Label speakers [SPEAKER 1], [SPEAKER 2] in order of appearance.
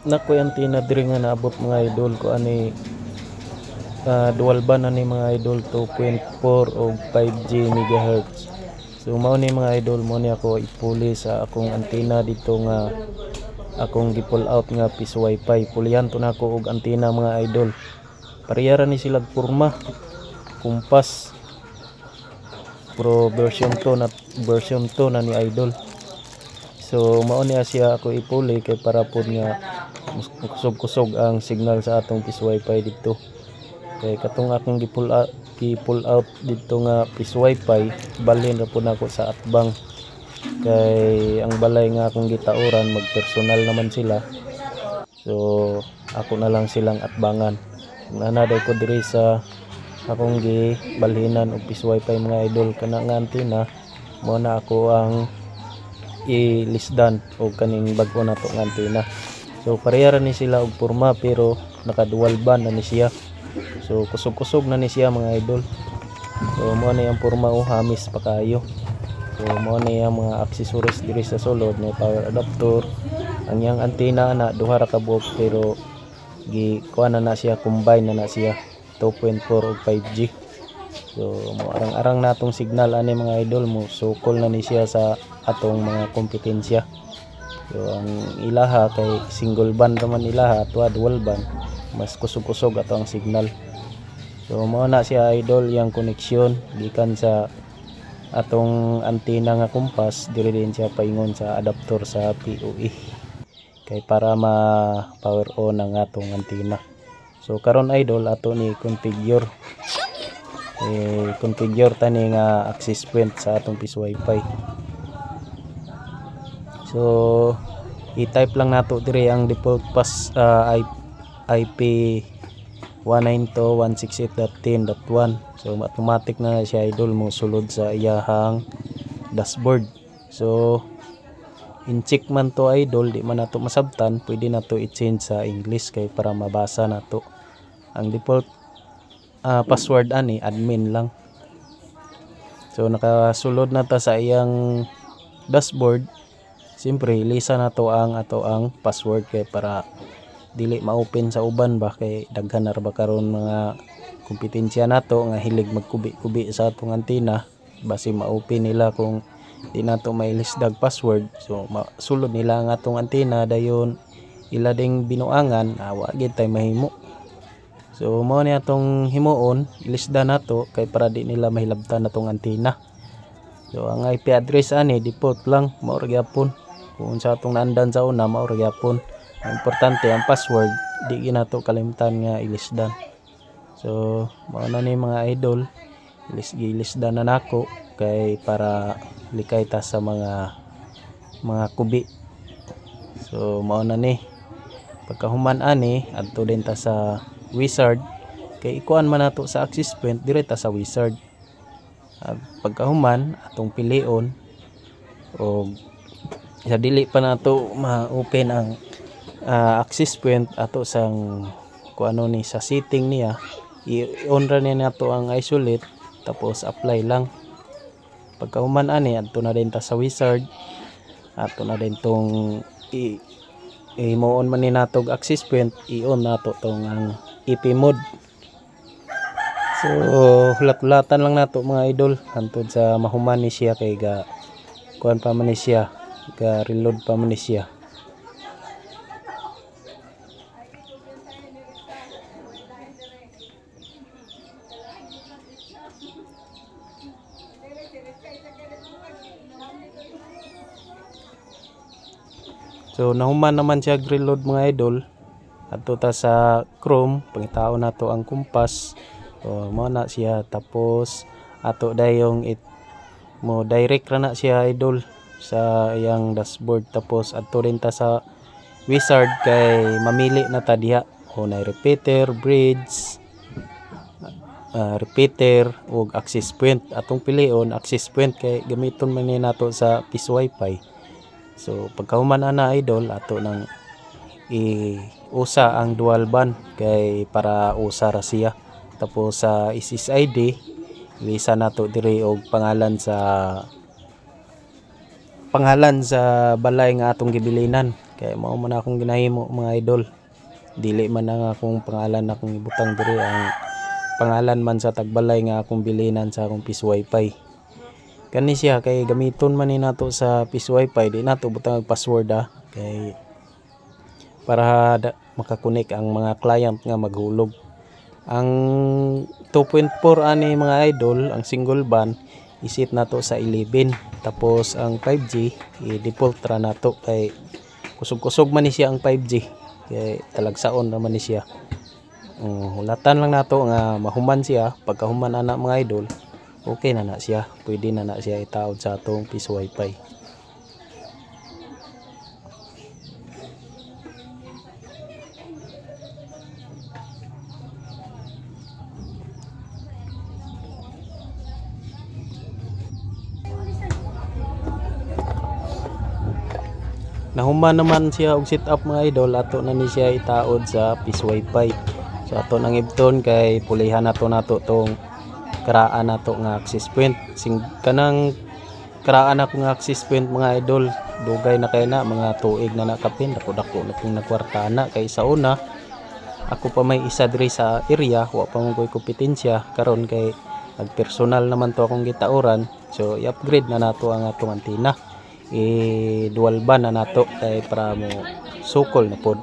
[SPEAKER 1] Nakoy antenna diri nga naabot mga idol ko ani dual band ani mga idol 2.4 o 5G megahertz. So mao ni mga idol mo ni ako ipuli sa akong antenna dito nga akong gipull out nga piece wifi. Pulihan to nako og antenna mga idol. Pareha ra ni sila porma. Kumpas Pro version 2 na ni idol. So mao niya siya ako ipuli kay para pod nga kusog-kusog ang signal sa atong piece wifi dito. Kay katong akong gipull out dito nga piece wifi, balhin ra pud nako sa atbang. Kay ang balay nga akong gitauran magpersonal naman sila. So ako na lang silang atbangan. Nanaday ko diri sa akong gibalhinan og piece wifi mga idol kana nga antenna mo na ako ang ilisdan o kaning bag-o na to nga antenna. So pareha ra ni sila og porma pero naka dual band na ni siya. So kusog-kusog na ni siya mga idol. So mo na yang porma o hamis pa kayo. So mo na yang mga accessories diri sa sulod na power adapter. Ang yang antenna na duha ra ka buok pero kuha na siya, combine na siya 2.4 o 5G. So mo arang-arang natong signal ani mga idol mo sukol na ni siya sa atong mga kompetensya. So ang ilaha kay single band naman ilaha tuwa dual band mas kusog-kusog ato ang signal. So mao na siya idol yang koneksyon gikan sa atong antenna nga kumpas diri din siya paingon sa adapter sa PoE kay para ma power on ang atong antenna. So karon idol ato ni configure tani nga access point sa atong piece wifi. So i-type lang nato dire ang default pass IP 192.168.10.1. So automatic na siya idol mo sulod sa iyahang dashboard. So in-check man to idol, di man nato masabtan, pwede nato i-change sa English kay para mabasa nato. Ang default password ani admin lang. So nakasulod na ta sa iyang dashboard. Siyempre lisa nato ang password kay para dili ma-open sa uban ba kay daghan na ba karon mga kompetensya nato nga hilig magkubi-kubi sa atong antenna basi ma-open nila kung di nato mailisdag password. So sulod nila ang atong antenna dayon ila ding binuangan wa gid tay mahimo. So mao ni atong himuon ilisda nato kay para di nila mahilabtan natong antenna. So ang IP address ani default lang mao ra gyapon. Kung sa atong naandan sa una mao ra gyapon. Ang importante ang password di ginato kalimtan nga ilisdan. So mao na ni mga idol ilisdan na nako kay para likay ta sa mga kubi. So mao na ni pagkahuman ani adto din ta sa wizard kay ikuan man nato sa access point dire ta sa wizard. At pagkahuman atong pilion o sa dili pa nato ma-open ang access point ato sang kuano ni sa setting niya i-on ra ni nato ang isolate tapos apply lang. Pagkahuman ani adto na din ta sa wizard ato na din tong i-on man ni nato access point i-on nato tong ang EP mode. So hulat-hulatan lang nato mga idol hantod sa mahuman ni siya kay ga kuan pa man ni siya ga reload pa man ni siya. So nahuman naman siya reload mga idol. Adto ta sa Chrome, pangitao nato ang kumpas. So mo na siya tapos ato dayong mo direct ra na siya idol sa iyang dashboard tapos adto rin ta sa wizard kay mamili na ta diha o na repeater, bridge, repeater ug access point. Atong pilion access point kay gamiton man ni nato sa piece wifi. So pagkahuman ana idol ato nang usa ang dual band kay para usa ra siya. Tapos sa SSID lisa nato diri og pangalan sa balay nga atong gibilinan kay mao man akong ginahimo mga idol. Dili man ang akong pangalan akong ibutang diri, ang pangalan man sa tagbalay nga akong bilinan sa akong Peace Wi-Fi. Kani siya kay gamiton man ni nato sa Peace Wi-Fi, di nato butang password kay para makakunik ang mga client nga maghulog. Ang 2.4 ani mga idol, ang single band isit nato sa 11, tapos ang 5G i-default ra nato kay kusog-kusog man ni siya ang 5G. Kay talagsaon naman ni siya. Hulatan lang nato nga mahuman siya. Pagkahuman ana mga idol, okay na siya. Pwede na siya itaod sa atong Peace Wi-Fi. Nahuman naman siya og setup mga idol, ato na ni siya itaod sa Peace Wi-Fi. So ato nang ibton kay pulihan nato tong karaan nato nga access point. Kanang karaan ako nga access point mga idol, dugay na kay na mga tuig na nakapin, dako na pong nagkwartana kay sa una ako pa may isa diri sa area, wa pa mo koy kompetensya karon kay nagpersonal naman to akong gitauran. So i-upgrade na nato ang atong antena. Dual band na nato kay para mo sukol na pod.